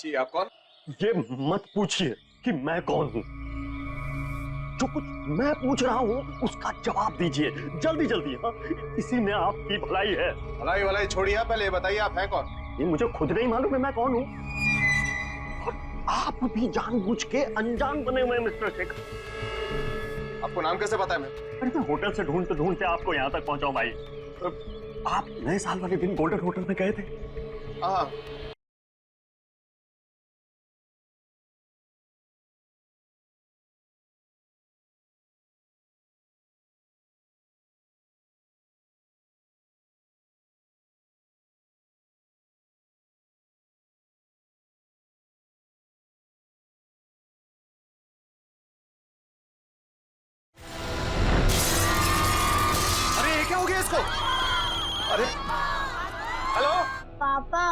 जी आप कौन? ये मत पूछिए कि मैं कौन हूँ। जो कुछ मैं पूछ रहा हूँ उसका जवाब दीजिए जल्दी जल्दी। हाँ, इसी में आपकी भलाई है। भलाई भलाई छोड़िए, पहले ये बताइए आप हैं कौन? ये मुझे खुद नहीं मालूम है मैं कौन हूँ। और आप भी जानबूझ के अनजान बने हुए हैं मिस्टर शेखर। आपको नाम कैसे पता है मैं? अरे मैं होटल से ढूंढते ढूंढते आपको यहाँ तक पहुंचा हूं भाई। आप नए साल वाले दिन गोल्डन होटल में गए थे? हाँ। अरे ये क्या हो गया इसको? अरे हेलो पापा,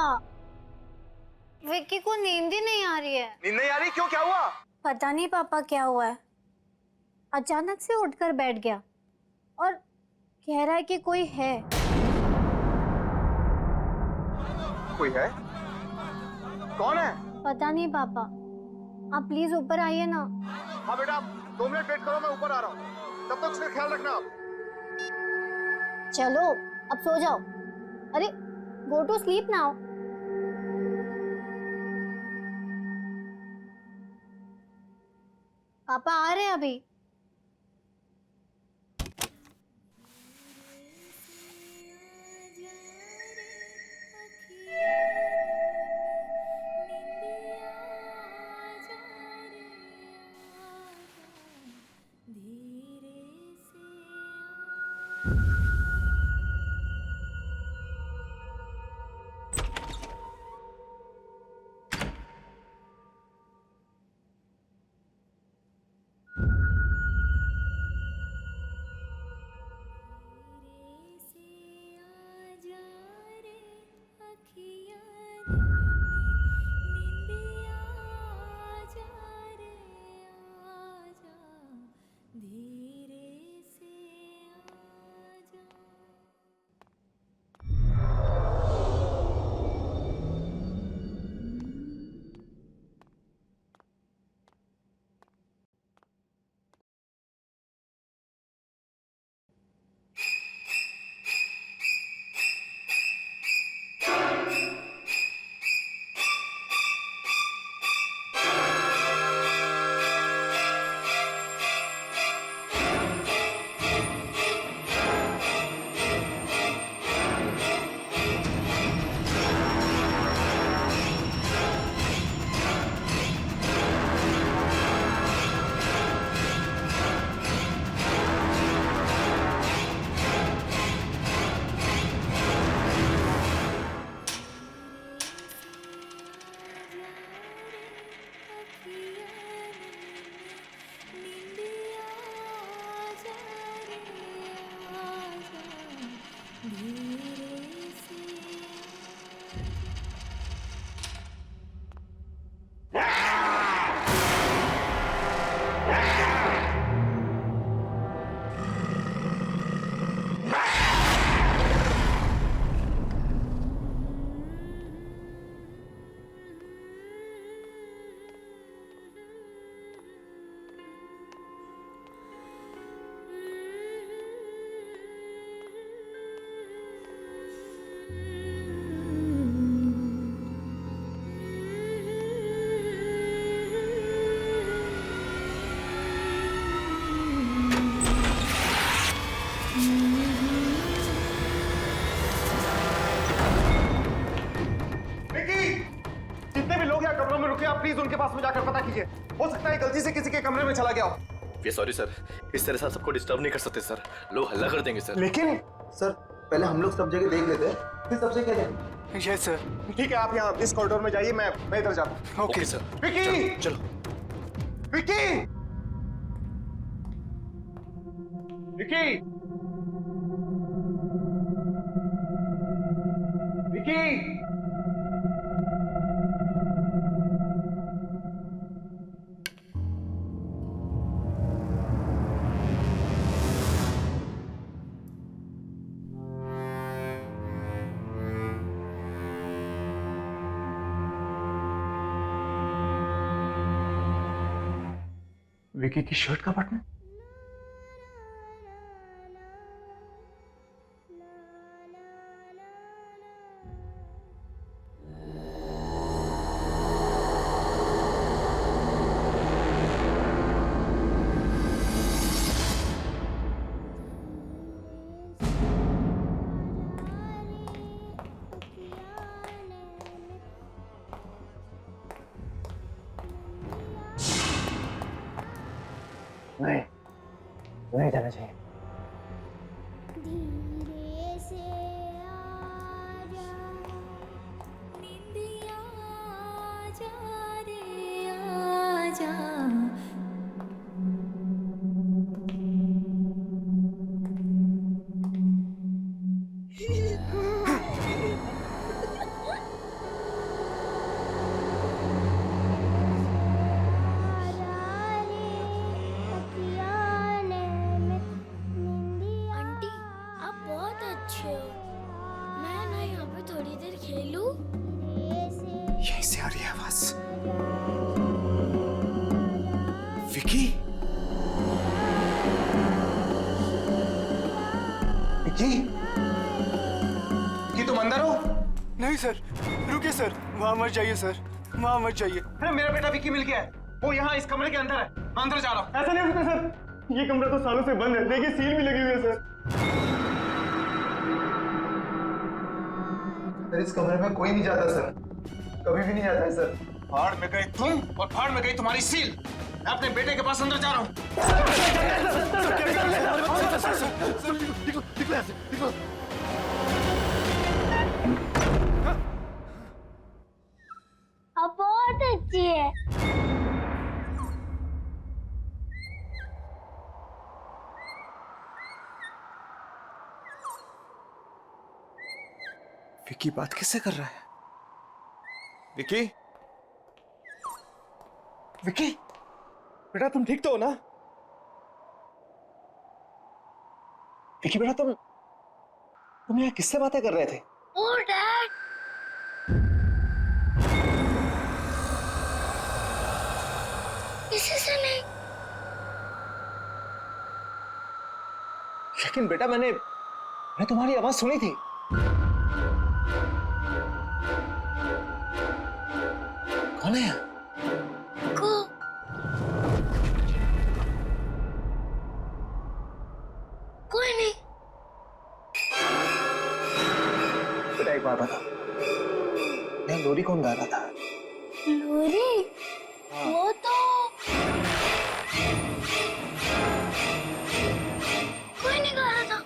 विक्की को नींद ही नहीं आ रही है। नींद नहीं आ रही? क्यों, क्या हुआ? पता नहीं पापा क्या हुआ है, अचानक से उठकर बैठ गया और कह रहा है कि कोई है। कोई है? कौन है? पता नहीं पापा, आप प्लीज ऊपर आइए ना। हाँ बेटा, आप 2 मिनट वेट करो, मैं ऊपर आ रहा हूँ। तब तक उसका ख्याल रखना आप। चलो अब सो जाओ। अरे गो टू स्लीप नाउ। पापा आ रहे हैं अभी। प्लीज उनके पास में जाकर पता कीजिए। हो सकता है गलती से किसी के कमरे में चला गया हो। वे सॉरी सर, इस तरह से आप सबको डिस्टर्ब नहीं कर सकते सर, लोग हल्ला कर देंगे सर। लेकिन सर पहले हम लोग सब जगह देख लेते हैं, फिर सबसे कह दें। Yes sir. ठीक है, आप यहाँ इस कॉरिडोर में जाइए, मैं इधर जाता हूँ। Okay sir. विकी! चलो विकी! विकी! विकी! विकी की शर्ट का बटन? नहीं, नहीं जाना चाहिए। धीरे से आजा, निंदिया आजा रे आजा। आंटी, आप बहुत अच्छे हो। मैं ना यहाँ पे थोड़ी देर खेलूं? यहीं से आ रही है आवाज। विकी? विकी? विकी तुम अंदर हो? नहीं सर, रुकिए सर, वहाँ मत जाइए सर, वहाँ मत जाइए। अरे मेरा बेटा विकी मिल गया है। वो यहाँ इस कमरे के अंदर है। मैं अंदर जा रहा हूँ। ऐसा नहीं हो सकता सर, ये कमरा तो सालों से बंद है, देखिए सील भी लगी हुई है सर। सर इस कमरे में कोई नहीं जाता सर, कभी भी नहीं जाता है सर। भाड़ में गए तुम और भाड़ में गई तुम्हारी सील। मैं अपने बेटे के पास अंदर जा रहा हूँ। आप बहुत अच्छी है। विकी बात किससे कर रहा है? विकी? विकी? बेटा तुम ठीक तो हो ना? विकी बेटा तुम यहाँ किससे बातें कर रहे थे? ओ डैड, किसी से नहीं। लेकिन बेटा मैंने तुम्हारी आवाज सुनी थी। कौन है? को कोई नहीं। बेटा एक बात बता, मैं लोरी कौन गा रहा था? लोरी? वो तो कोई नहीं गा रहा था।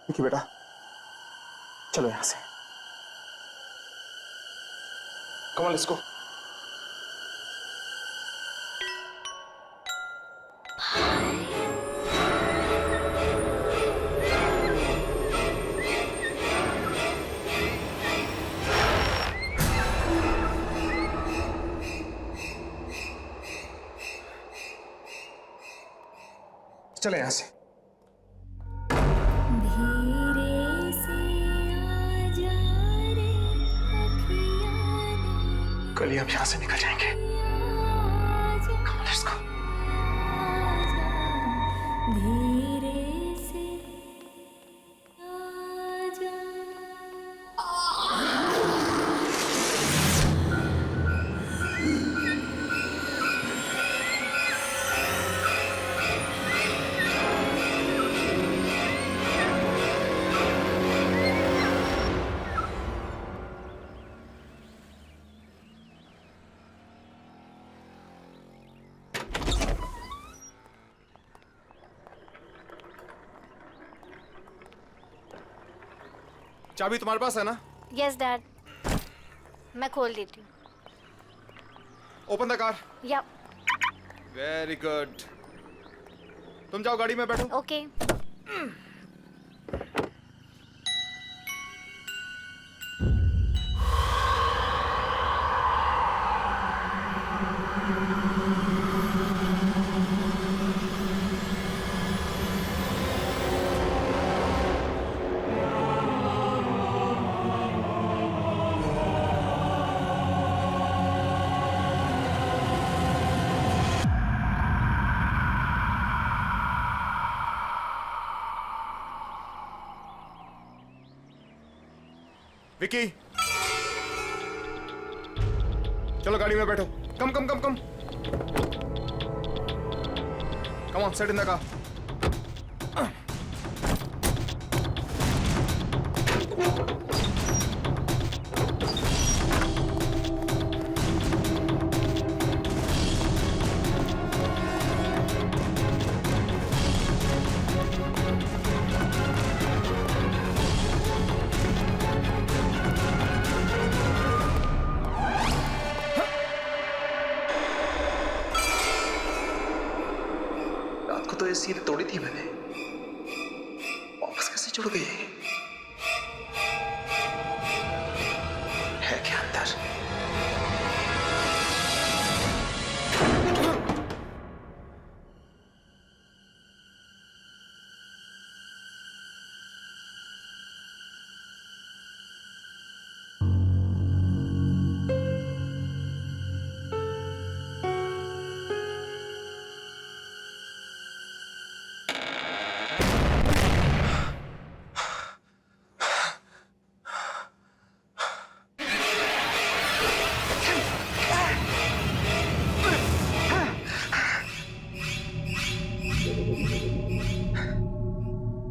विकी बेटा चलो यहां से। Come on let's go. चले यहां से। धीरे से आजा रे अखियाँ कल ही हम यहां से निकल जाएंगे। Come on, let's go. धीरे से आजा। चाबी तुम्हारे पास है ना? यस डैड, मैं खोल देती हूँ। Open the car. या वेरी गुड। तुम जाओ गाड़ी में बैठो। ओके। विकी, चलो गाड़ी में बैठो। Come come come come come on, sit in the car. रात को तो ये सीट तोड़ी थी मैंने, वापस कैसे जुड़ गई? है क्या अंदर?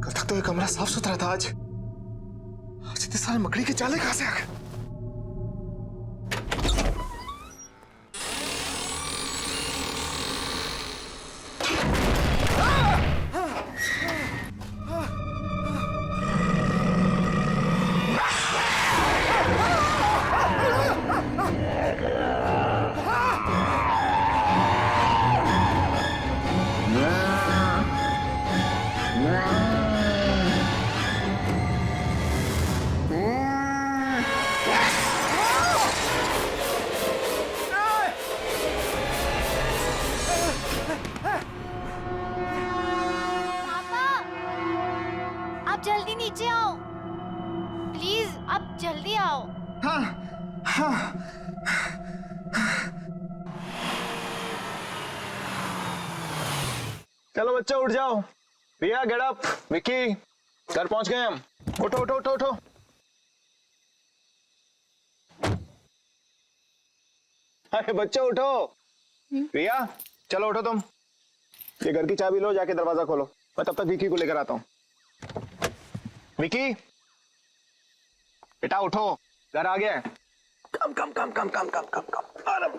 कल तक तो ये कमरा साफ सुथरा था, आज इतने सारे मकड़ी के जाले कहां से आ गए? पापा, आप जल्दी नीचे आओ प्लीज, आप जल्दी आओ। चलो बच्चा उठ जाओ। प्रिया गेट अप। विकी, घर पहुंच गए हम। उठो उठो उठो उठो। अरे बच्चा उठो। प्रिया चलो उठो तुम, ये घर की चाबी लो, जाके दरवाजा खोलो, मैं तब तक विकी को लेकर आता हूँ। विकी बेटा उठो, घर आ गया है। कम come come come come come come कम। अरे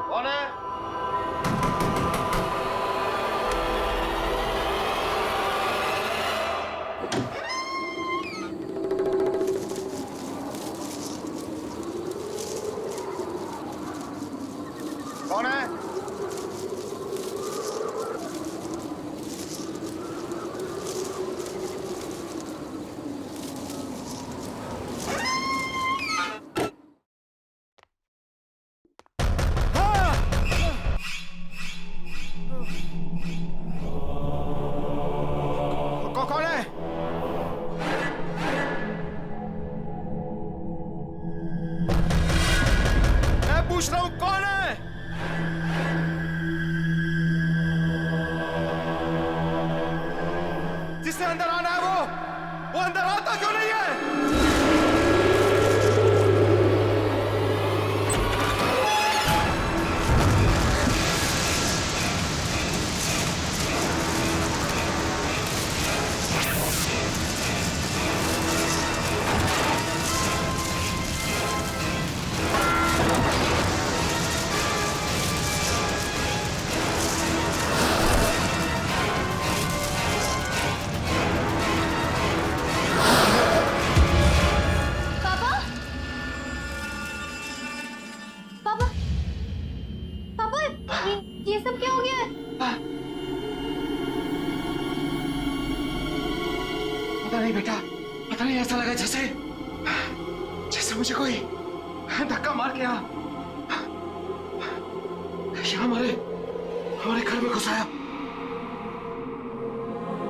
कौन है? कौन है? कौन है? मैं पूछ रहा हूं कौन है? जिसने अंदर आना है वो अंदर आता क्यों नहीं है? पता नहीं बेटा, पता नहीं, ऐसा लगा जैसे जैसे मुझे कोई धक्का मार के यहाँ हमारे हमारे घर में घुसाया।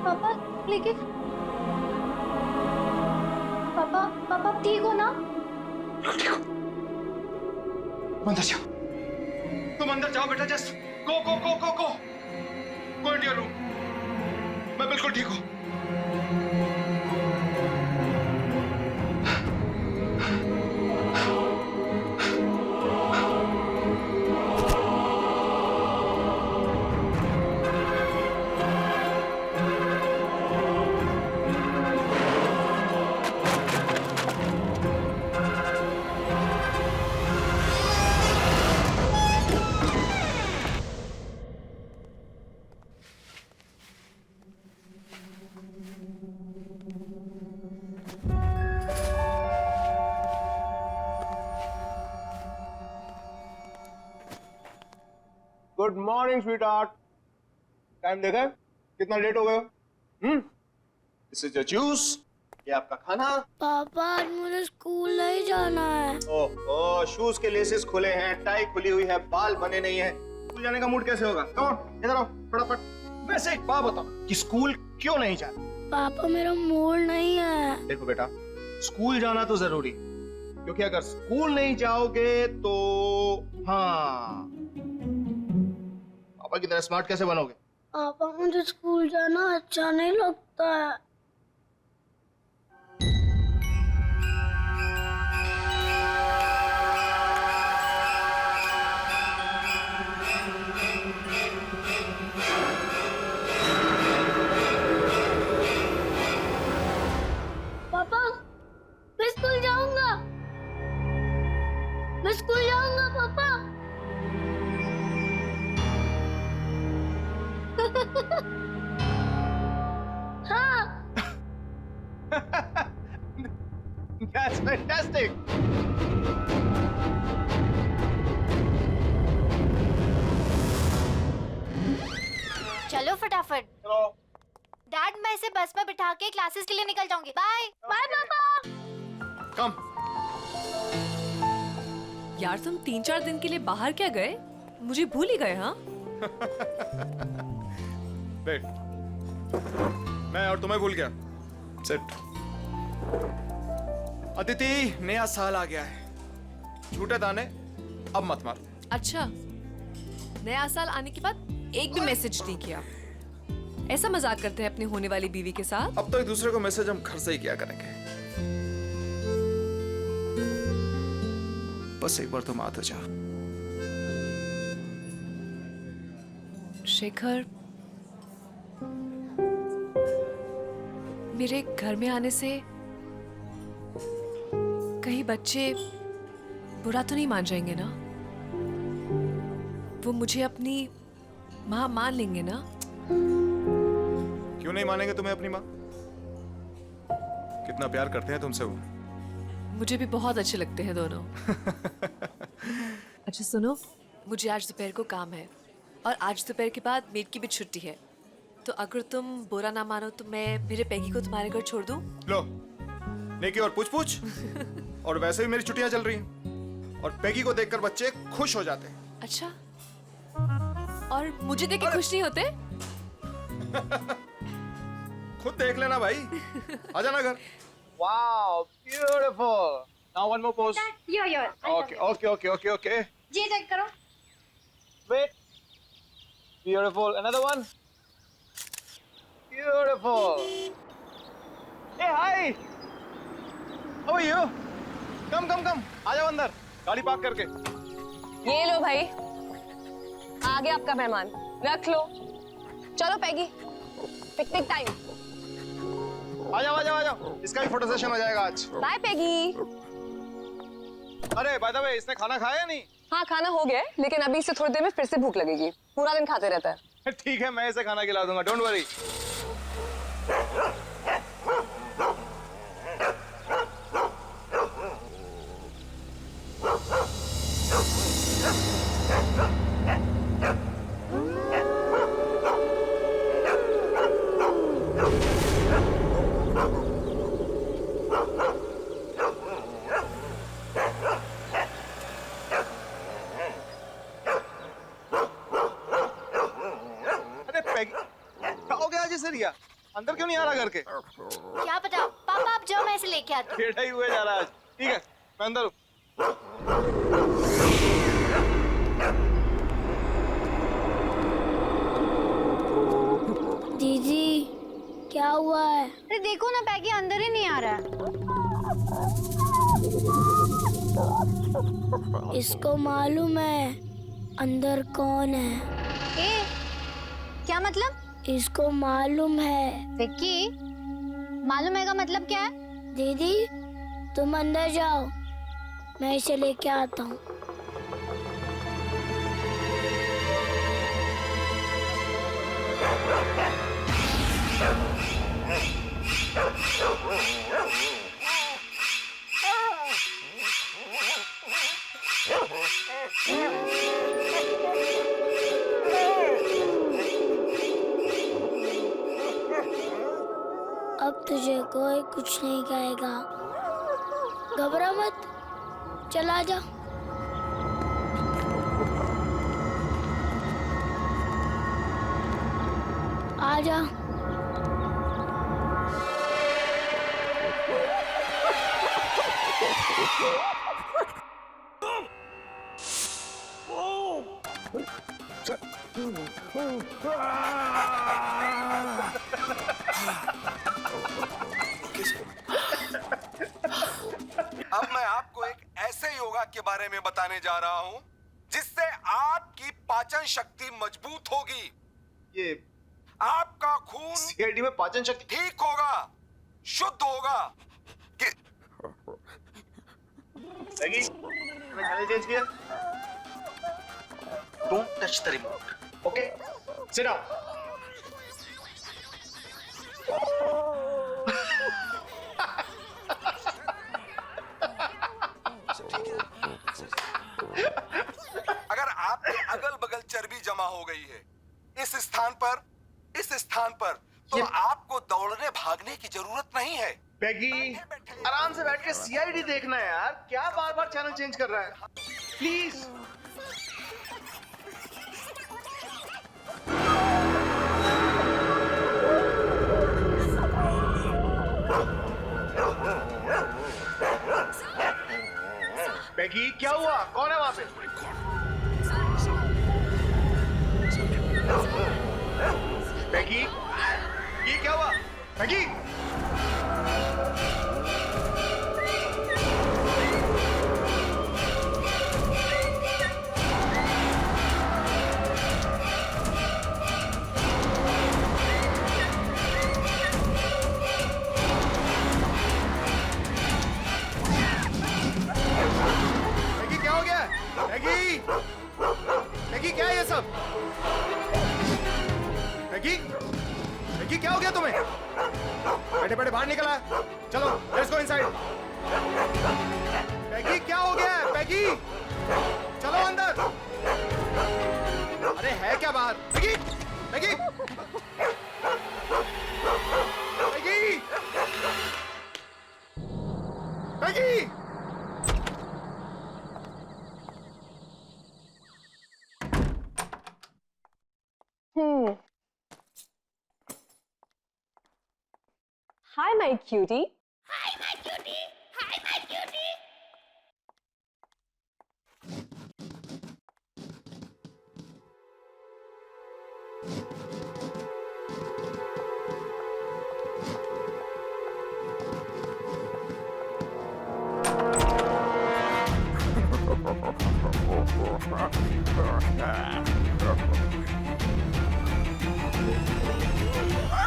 पापा लेकिन पापा पापा ठीक हो ना? ठीक हो, अंदर जाओ, तुम अंदर जाओ बेटा, just go go go go go go in your room. मैं बिल्कुल ठीक हूँ। Good morning sweetheart. टाइम देखा है? कितना लेट हो गए हो? दिस इज योर जूस, ये आपका खाना। पापा आज मुझे स्कूल नहीं जाना है। ओह, शूज के लेसेस खुले हैं, टाई खुली हुई है, बाल बने नहीं है, स्कूल जाने का मूड कैसे होगा? कम ऑन, इधर आओ फटाफट। वैसे एक बात बताओ कि स्कूल क्यों नहीं जाना? पापा मेरा मूड नहीं है। देखो बेटा, स्कूल जाना तो जरूरी, क्योंकि अगर स्कूल नहीं जाओगे तो हाँ, पापा की तरह स्मार्ट कैसे बनोगे? पापा मुझे स्कूल जाना अच्छा नहीं लगता है। पापा मैं स्कूल जाऊंगा, मैं स्कूल जाऊंगा पापा। हाँ। That's fantastic. चलो फटाफट। चलो। डैड मैं इसे बस में बिठा के क्लासेस के लिए निकल जाऊंगी। बाय बाय पापा। कम। यार तुम 3-4 दिन के लिए बाहर क्या गए? मुझे भूल ही गए। हाँ वेट, मैं और तुम्हें भूल गया। सिट। अदिति, नया साल आ गया है, झूठे दाने अब मत मार। अच्छा, नया साल आने के बाद एक भी मैसेज नहीं किया। ऐसा मजाक करते हैं अपनी होने वाली बीवी के साथ? अब तो एक दूसरे को मैसेज हम घर से ही किया करेंगे। बस एक बार तुम आ तो जा। शेखर, मेरे घर में आने से कहीं बच्चे बुरा तो नहीं मान जाएंगे ना? वो मुझे अपनी माँ मान लेंगे ना? क्यों नहीं मानेंगे तुम्हें अपनी माँ? कितना प्यार करते हैं तुमसे वो। मुझे भी बहुत अच्छे लगते हैं दोनों। अच्छा सुनो, मुझे आज दोपहर को काम है और आज दोपहर के बाद मेड की भी छुट्टी है, तो अगर तुम बुरा ना मानो तो मैं मेरे पैगी को तुम्हारे घर छोड़ दूं? लो, नेकी और पूछ पूछ। और वैसे भी मेरी छुट्टियां चल रही हैं और पैगी को देखकर बच्चे खुश हो जाते हैं। अच्छा, और मुझे देख के खुश नहीं होते? खुद देख लेना भाई। आ जाना घर। Wow, beautiful. Now one more pose. यो Okay, okay, okay, okay, okay. जी चेक करो। Wait. Beautiful. Another one. Beautiful. Hey, hi. How are you? Come, come, come. आ जाओ अंदर, गाड़ी पार्क करके। ये लो भाई, आ गया आपका मेहमान, रख लो। चलो पैगी, पिकनिक टाइम। आ जाओ, आ जाओ, आ जाओ। इसका भी फोटो सेशन हो जाएगा आज। बाय पैगी। अरे बाय द वे, इसने खाना खाया या नहीं? हाँ खाना हो गया है, लेकिन अभी से थोड़ी देर में फिर से भूख लगेगी। पूरा दिन खाते रहता है। ठीक है, मैं इसे खाना खिला दूंगा, डोंट वरी। क्या हो गया आज इसे रिया? अंदर क्यों नहीं आ रहा घर के? क्या पता, पापा आप जाओ, मैं इसे लेके आती हूँ। टेढ़ा ही हुए जा रहा है आज। ठीक है, मैं अंदर हूँ। दीदी क्या हुआ है? अरे देखो ना, पैगी अंदर ही नहीं आ रहा है। इसको मालूम है अंदर कौन है? ए, क्या मतलब? इसको मालूम है। विक्की, मालूम है का मतलब क्या है? दीदी तुम अंदर जाओ, मैं इसे लेके आता हूँ। अब तुझे कोई कुछ नहीं कहेगा, घबरा मत, चला जा। आ जा। अब मैं आपको एक ऐसे योगा के बारे में बताने जा रहा हूं जिससे आपकी पाचन शक्ति मजबूत होगी। ये आपका खून सीआईडी में पाचन शक्ति ठीक होगा, शुद्ध होगा। कि लगी? मैंने चैनल चेंज किया। Don't touch the remote. Okay, sit down. अगर आपके अगल बगल चर्बी जमा हो गई है इस स्थान पर तो आपको दौड़ने भागने की जरूरत नहीं है। पैगी, आराम से बैठ के सीआईडी देखना है यार, क्या बार बार चैनल चेंज कर रहा है? प्लीज। पैगी, क्या हुआ? कौन है वहां पे? पैगी, ये क्या हुआ? पैगी, पैगी क्या हो गया? पैगी, पैगी क्या है ये सब? पैगी, पैगी क्या हो गया तुम्हें? बैठे बैठे बाहर निकला। चलो लेट्स गो इनसाइड। पैगी क्या हो गया है? पैगी चलो अंदर। अरे है क्या बाहर? पैगी, पैगी, पैगी, पैगी। Hi, my cutie.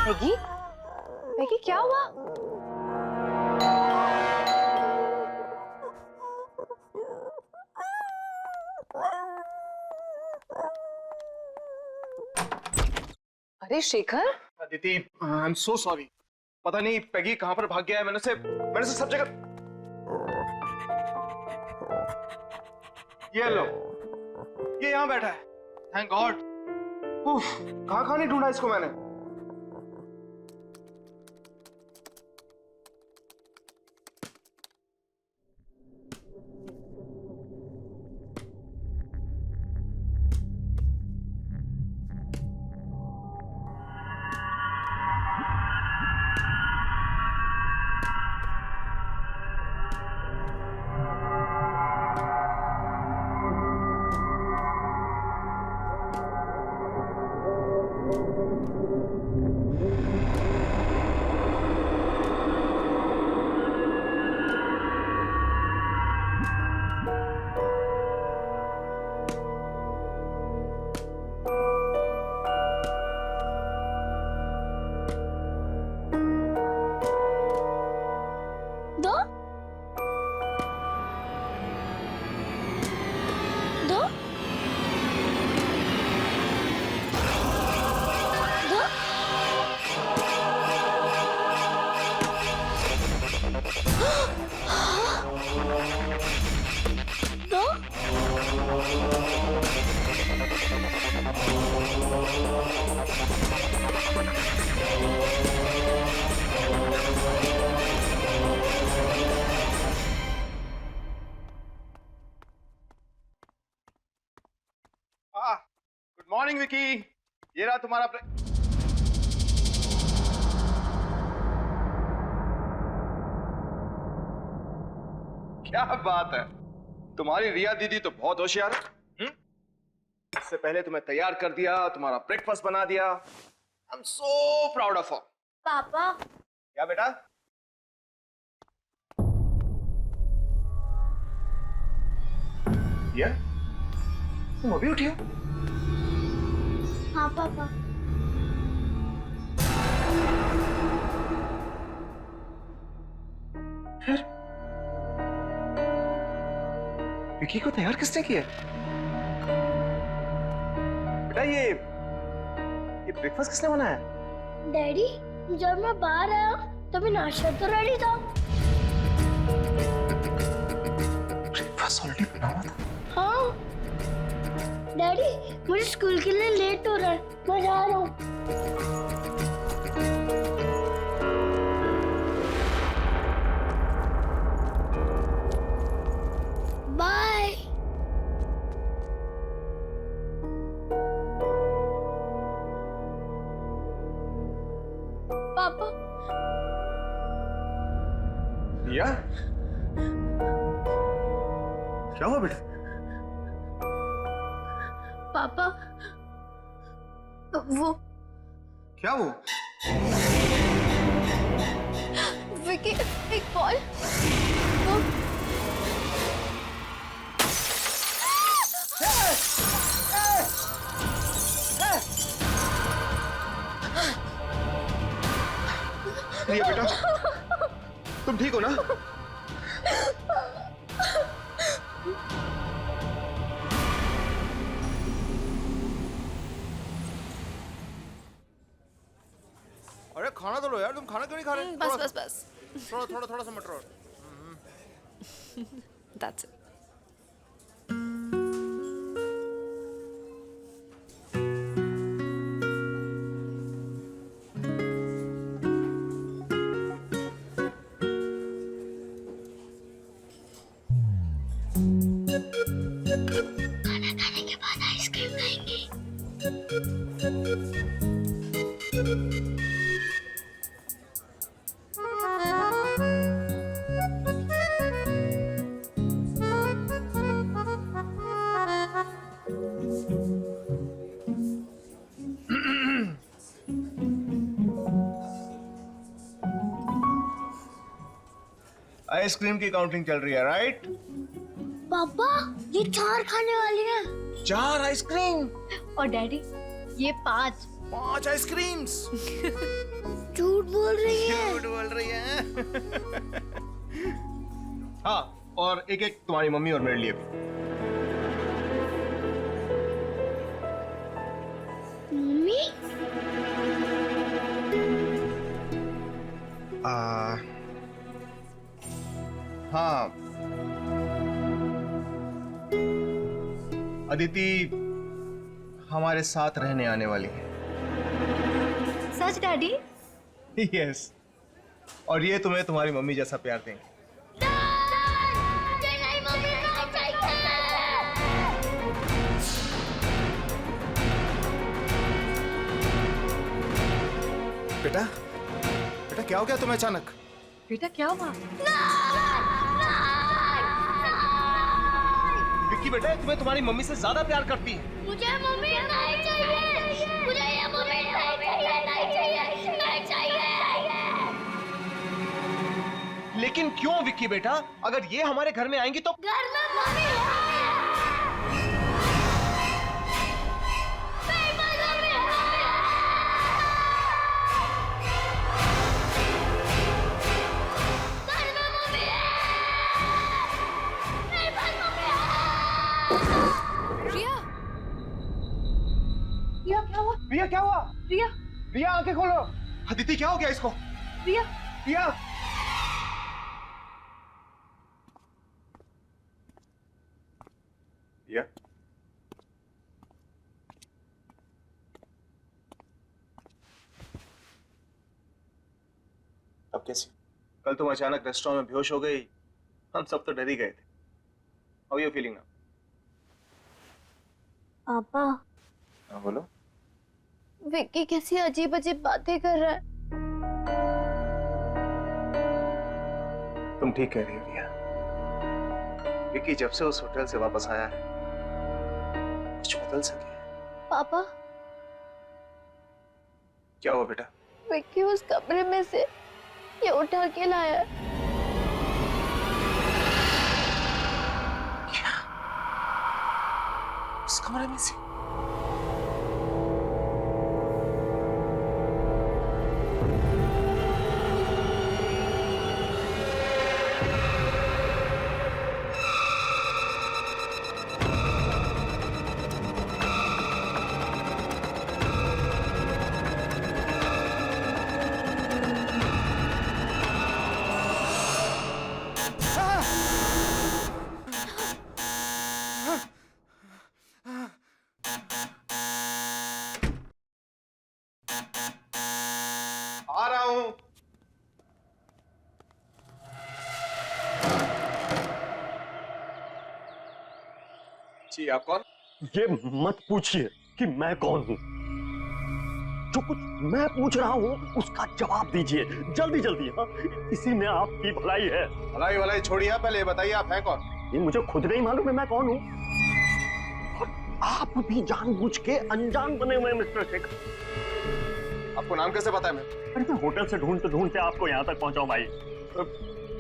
Peggy? Peggy, क्या हुआ? अरे Shekhar, Aditi, I am so sorry. पता नहीं पैगी कहां पर भाग गया है। मैंने उसे सब जगह। ये लो, ये यहां बैठा है। Thank God. कहां नहीं ढूंढा इसको मैंने। मॉर्निंग विकी, ये रहा तुम्हारा क्या बात है, तुम्हारी रिया दीदी तो बहुत होशियार है। इससे पहले तुम्हें तैयार कर दिया, तुम्हारा ब्रेकफास्ट बना दिया। I am so proud of her. पापा, क्या बेटा? ये तुम अभी उठी हो? हाँ पापा। फिर विकी को तैयार किसने किया? बेटा ये ब्रेकफास्ट किसने बनाया? डैडी, जब मैं बाहर आया तभी नाश्ता तो रेडी था। ब्रेकफास्ट ऑलरेडी बना हुआ था। हाँ डैडी, मुझे स्कूल के लिए लेट हो रहा है, मैं जा रहा हूँ। बाय। पापा। रिया, क्या हुआ बेटा? पापा, वो क्या वो? विकी, एक बॉल, वो रिया बेटा, तुम ठीक हो ना? अरे खाना तो लो यार, तुम खाना क्यों नहीं खा रहे? बस बस बस। थोड़ा सा मटर और। That's it. खाना खाने के बाद आइसक्रीम खाएंगे। आइसक्रीम की काउंटिंग चल रही है, राइट? पापा, ये 4 खाने वाली है। 4 आइसक्रीम और डैडी ये 5। 5 आइसक्रीम्स। झूठ बोल रही है। झूठ बोल रही है। हाँ, और एक एक तुम्हारी मम्मी और मेरे लिए भी। मम्मी? हाँ, अदिति हमारे साथ रहने आने वाली है। सच डैडी? यस, और ये तुम्हें तुम्हारी मम्मी जैसा प्यार देंगे। नहीं मम्मी, नहीं चाहिए। बेटा, बेटा क्या हो गया तुम्हें अचानक? बेटा क्या हुआ? विक्की बेटा, तुम्हें तुम्हारी मम्मी से ज्यादा प्यार करती है। मुझे मम्मी नहीं चाहिए। मुझे ये मम्मी नहीं चाहिए, नहीं चाहिए, नहीं चाहिए। लेकिन क्यों विक्की बेटा? अगर ये हमारे घर में आएंगी तो घर में मम्मी है। मेरे पास मम्मी है। घर में मम्मी है। मेरे पास मम्मी है। रिया, रिया क्या हुआ? रिया क्या हुआ? रिया, रिया आंखें खोलो। अदिति क्या हो गया इसको? रिया, रिया, रिया, अब कैसी? कल तुम अचानक रेस्टोरेंट में बेहोश हो गई, हम सब तो डर ही गए थे। How are you feeling now? पापा हाँ बोलो। विक्की कैसी अजीब अजीब बातें कर रहा है। तुम ठीक कह रही हो रिया। विकी जब से उस होटल से वापस आया है कुछ बदल सके। पापा, क्या हुआ बेटा? विक्की उस कमरे में से ये उठा के लाया है। क्या? उस कमरे में से? आ रहा हूं। जी आप कौन? ये मत पूछिए कि मैं कौन हूं। जो कुछ मैं पूछ रहा हूं उसका जवाब दीजिए जल्दी जल्दी। हाँ, इसी में आपकी भलाई है। भलाई भलाई छोड़िए, पहले ये बताइए आप हैं कौन? ये मुझे खुद नहीं मालूम है मैं कौन हूं। और आप भी जानबूझ के अनजान बने हुए हैं मिस्टर शेखर। आपको नाम कैसे पता है? अरे मैं होटल से ढूंढते ढूंढते आपको यहाँ तक पहुंचाऊं भाई।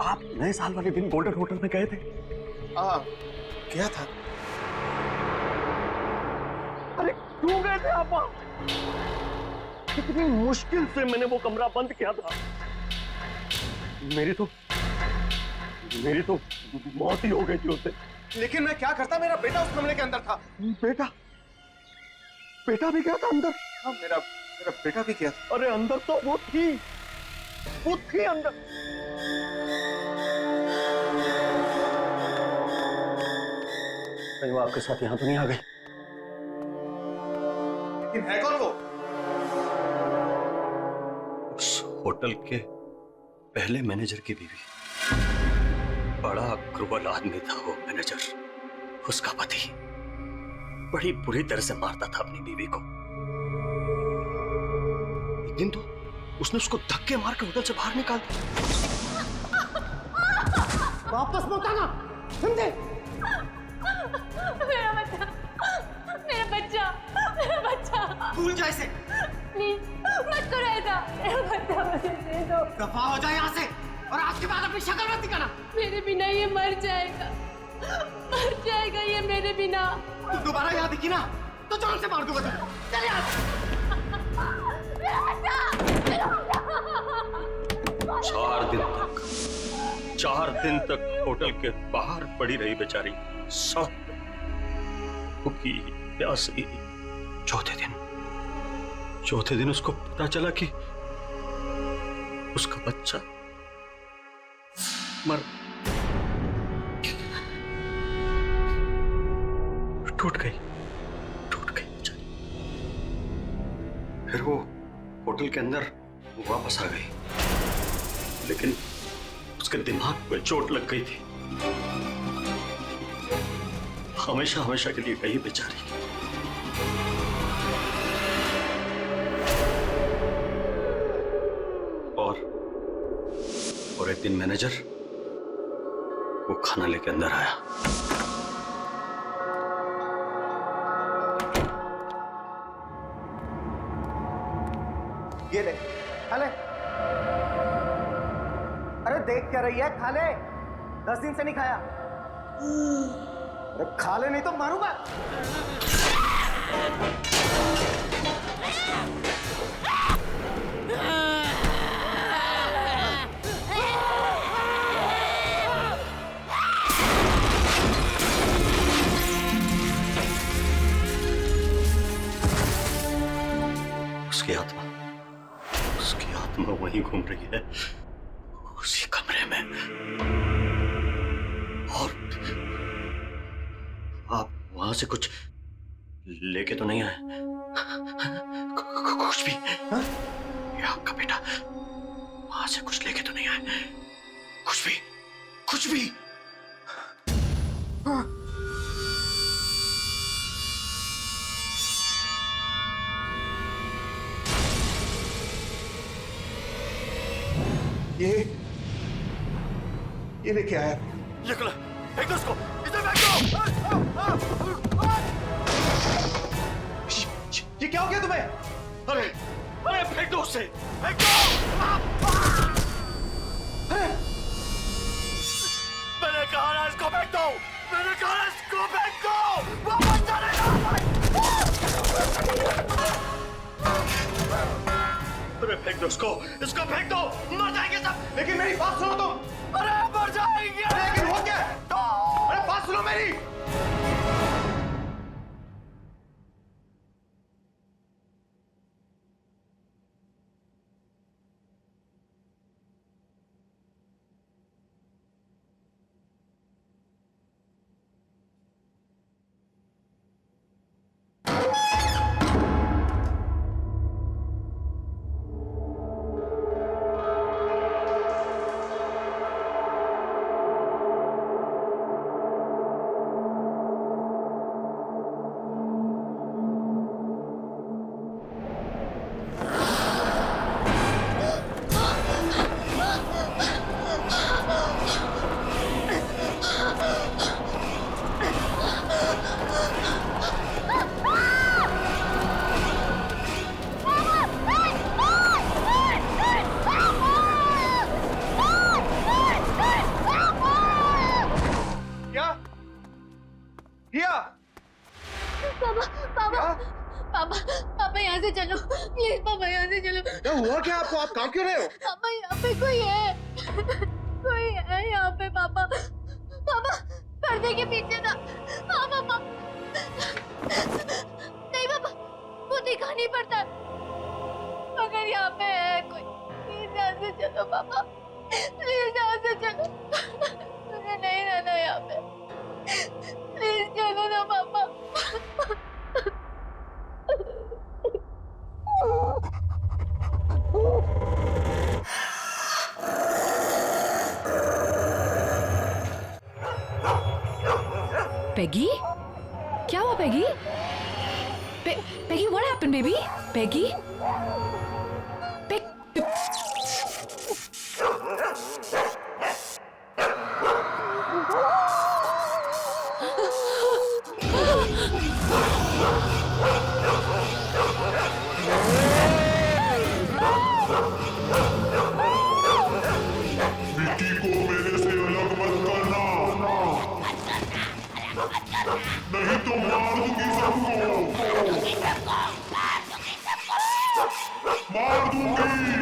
आप नए साल वाले दिन गोल्डन होटल में गए थे? हाँ क्या था? अरे क्यों गए थे आप वहां? कितनी मुश्किल से मैंने वो कमरा बंद किया था। मेरी तो मौत ही हो गई थी उससे। लेकिन मैं क्या करता, मेरा बेटा उस कमरे के अंदर था। बेटा भी गया था अंदर? हाँ मेरा बेटा भी गया था। अरे अंदर तो वो थी अंदर। कहीं वो आपके साथ यहां तो नहीं आ गई? लेकिन है कौन वो? उस होटल के पहले मैनेजर की बीवी। बड़ा क्रूर आदमी था वो मैनेजर। उसका पति बड़ी बुरी तरह से मारता था अपनी बीवी को। एक दिन तो उसने उसको धक्के मार के होटल से बाहर निकाल दिया। वापस मत आना, समझे? मेरा बच्चा भूल जाए इसे। प्लीज मत करो ऐसा। मेरा बच्चा मुझे दे दो। दफा हो जाए यहाँ से और आज के बाद अपनी शक्ल मत दिखाना। मेरे बिना ये मर जाएगा ये मेरे बिना। तू दोबारा यहाँ दिखी ना तो जान से मार दूंगा तुझे। चल यहाँ से। 4 दिन तक होटल के बाहर पड़ी रही बेचारी, सब भूखी प्यासी। चौथे दिन उसको पता चला कि उसका बच्चा मर टूट गई बेचारी। फिर वो होटल के अंदर वापस आ गई, लेकिन उसके दिमाग पे चोट लग गई थी। हमेशा के लिए गई बेचारी। और एक दिन मैनेजर वो खाना लेके अंदर आया। ये ले, खा ले। अरे देख क्या रही है, खा ले। 10 दिन से नहीं खाया। अरे खा ले नहीं तो मारूंगा। उसकी आत्मा वहीं घूम रही है, उसी कमरे में। और आप वहां से कुछ लेके तो नहीं आए? कुछ भी? ये आपका बेटा वहां से कुछ लेके तो नहीं आए? कुछ भी? ये लेके आया। ये खुला, फेंक दो उसको, इसे फेंक दो। ये क्या हो गया तुम्हें? अरे अरे फेंक दो उसे, फेंक दो। मैंने कहा ना इसको फेंक दो, मैंने कहा ना इसको फेंक दो। वापस चले जाओ। अरे फेंक दो उसको फेंक दो, मर जाएंगे सब। लेकिन मेरी बात सुनो तुम। अरे मर जाएंगे। लेकिन हो क्या? अरे बात सुनो मेरी। पापा यहाँ से चलो प्लीज, पापा यहाँ से चलो। क्या हुआ क्या आपको? आप काम क्यों रहे हो? पापा यहाँ पे कोई है, कोई है यहाँ पे। पापा पापा पर्दे के पीछे था। हाँ पापा। नहीं पापा, वो दिखा नहीं पड़ता, मगर यहाँ पे है कोई। प्लीज यहाँ से चलो पापा, प्लीज यहाँ से चलो। मुझे नहीं रहना यहाँ पे, प्लीज चलो ना पापा। Peggy? क्या हुआ Peggy? Peggy, what happened, baby? Peggy? Vicky को मेरे से अलग मत करना, नहीं तो मार दूंगी सबको, मार दूंगी। मार दूंगी सबको।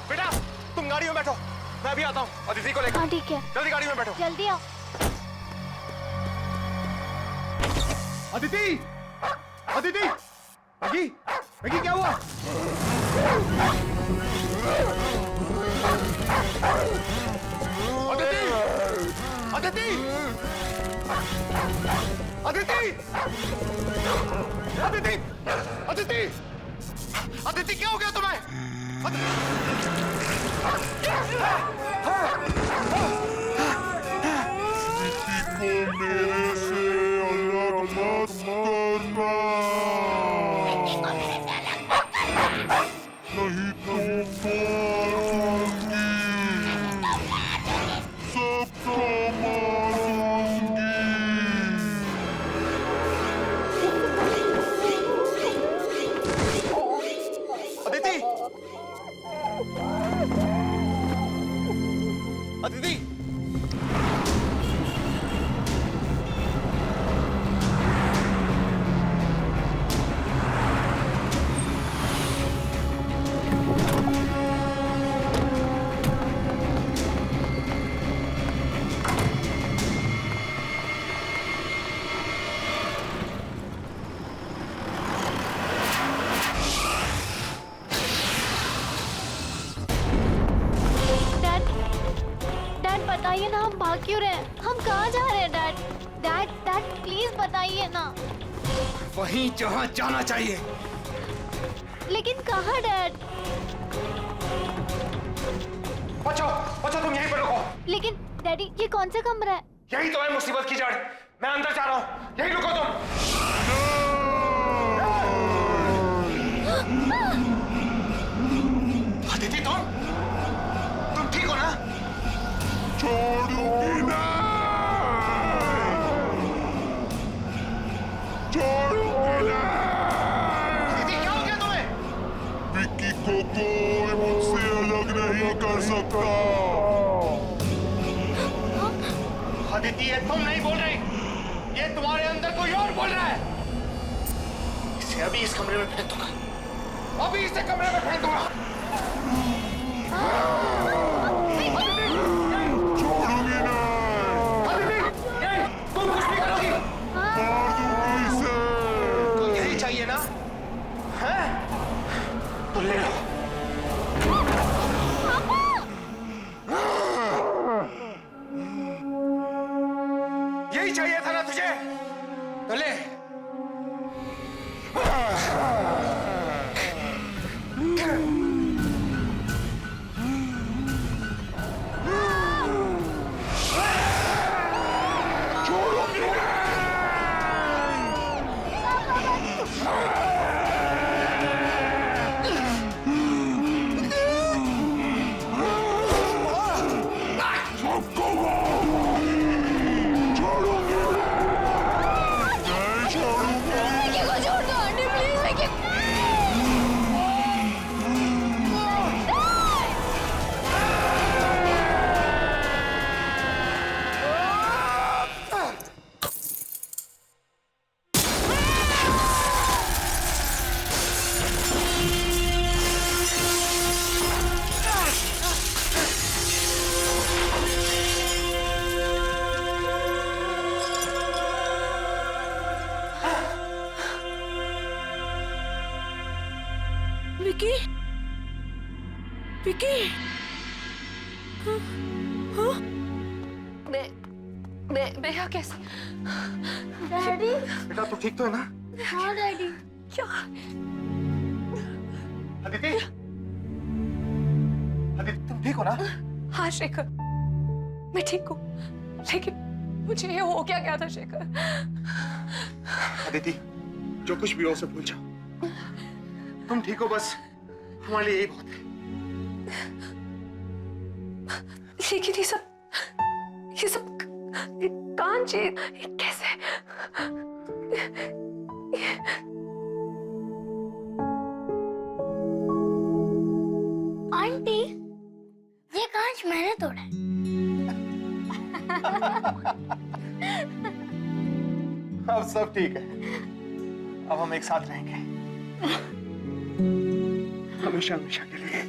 बेटा तुम गाड़ी में बैठो, मैं अभी आता हूँ अदिति को लेकर। हाँ ठीक है, जल्दी गाड़ी में बैठो। जल्दी आओ। अदिति, अदिति, मैगी, मैगी क्या हुआ? अदिति, अदिति, अदिति, अदिति, अदिति, अदिति क्या हो गया तुम्हें? विकी को मेरे से अलग मत करना। भाग क्यों रहे हैं? हम कहाँ जा रहे हैं डैड? डैड डैड प्लीज बताइए ना। वहीं जहाँ जाना चाहिए। लेकिन कहाँ डैड? बच्चों बच्चों तुम यहीं पर रुको। लेकिन डैडी ये कौन सा कमरा है? यही तो है मुसीबत की जड़। मैं अंदर जा रहा हूँ, यहीं रुको तुम। अदिति तुम ठीक हो ना? छोड़ूंगी नहीं, छोड़ूंगी नहीं। अदिति क्या हो गया तुम्हें? विक्की को कोई मुझसे अलग नहीं कर सकता। अदिति ये तुम नहीं बोल रही, ये तुम्हारे अंदर कोई और बोल रहा है। इसे अभी इस कमरे में फेंक दूंगा, अभी इसे कमरे में फेंक दूंगा। छोड़ूंगी नहीं, अदिति ये तुम कुछ भी करोगी? मार दूंगी इसे। तो यही चाहिए ना? हैं? तो ले लो। यही चाहिए था ना तुझे? तो ले। विक्की को छोड़ दो आंटी प्लीज। विक्की विकी विकी मैं यहाँ कैसे? डैडी। बेटा तू ठीक तो है ना? हाँ डैडी। क्या? अदिति अदिति तुम ठीक हो ना? हाँ शेखर मैं ठीक हूँ, लेकिन मुझे ये हो क्या गया था शेखर? अदिति जो कुछ भी हो उसे भूल जाओ, तुम ठीक हो बस हमारे लिए यही बहुत है। लेकिन ये सब कांच कैसे? आंटी ये कांच मैंने तोड़ा है। अब सब ठीक है, अब हम एक साथ रहेंगे हमेशा हमेशा के लिए।